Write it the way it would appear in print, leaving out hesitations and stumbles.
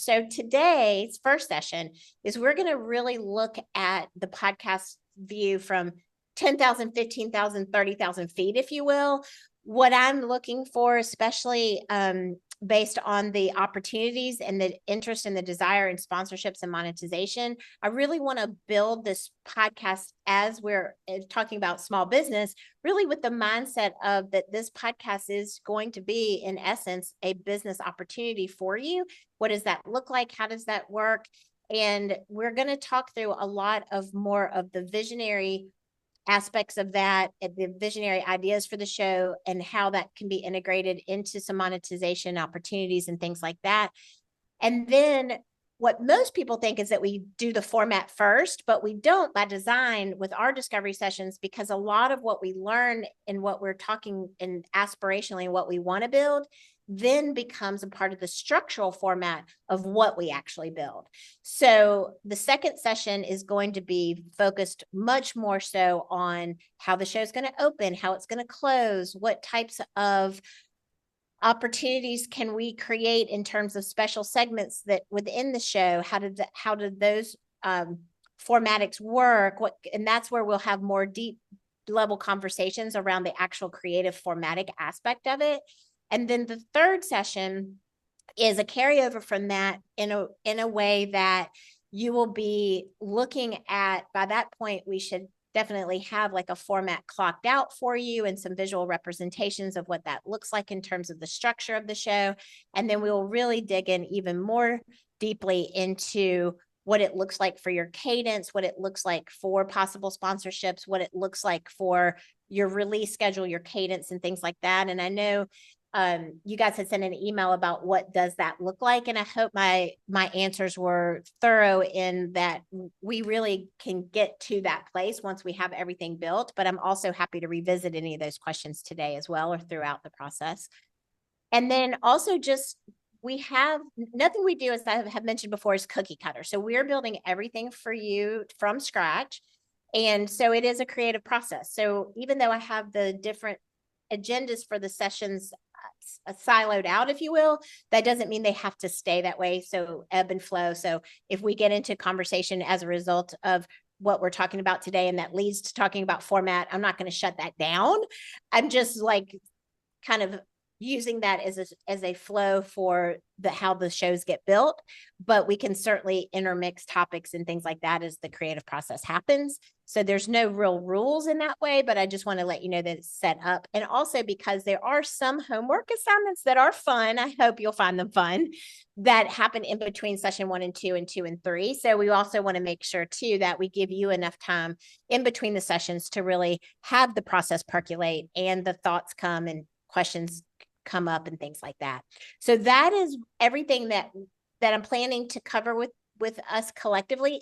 So today's first session is we're going to really look at the podcast view from 10,000, 15,000, 30,000 feet, if you will. What I'm looking for, especially based on the opportunities and the interest and the desire in sponsorships and monetization, I really want to build this podcast as we're talking about small business, really with the mindset of that this podcast is going to be, in essence, a business opportunity for you. What does that look like? How does that work? And we're going to talk through a lot of more of the visionary aspects of that, the visionary ideas for the show, and how that can be integrated into some monetization opportunities and things like that. And then what most people think is that we do the format first, but we don't by design with our discovery sessions, because a lot of what we learn and what we're talking and aspirationally what we want to build then becomes a part of the structural format of what we actually build. So the second session is going to be focused much more so on how the show is going to open, how it's going to close, what types of opportunities can we create in terms of special segments that within the show, how did those formatics work? And that's where we'll have more deep level conversations around the actual creative formatic aspect of it. And then the third session is a carryover from that in a way that you will be looking at. By that point, we should definitely have like a format clocked out for you and some visual representations of what that looks like in terms of the structure of the show. And then we will really dig in even more deeply into what it looks like for your cadence, what it looks like for possible sponsorships, what it looks like for your release schedule, your cadence, and things like that. And I know you guys had sent an email about what does that look like, and I hope my answers were thorough in that we really can get to that place once we have everything built. But I'm also happy to revisit any of those questions today as well, or throughout the process. And then also just we have nothing we do, as I have mentioned before, is cookie cutter. So we're building everything for you from scratch. And so it is a creative process. So even though I have the different agendas for the sessions siloed out, if you will, that doesn't mean they have to stay that way. So ebb and flow. So if we get into conversation as a result of what we're talking about today, and that leads to talking about format, I'm not going to shut that down. I'm just like kind of using that as a flow for how the shows get built, but we can certainly intermix topics and things like that as the creative process happens. So there's no real rules in that way, but I just want to let you know that it's set up. And also because there are some homework assignments that are fun, I hope you'll find them fun, that happen in between session 1 and 2 and 2 and 3. So we also want to make sure too that we give you enough time in between the sessions to really have the process percolate and the thoughts come and questions come up and things like that. So that is everything that I'm planning to cover with us collectively.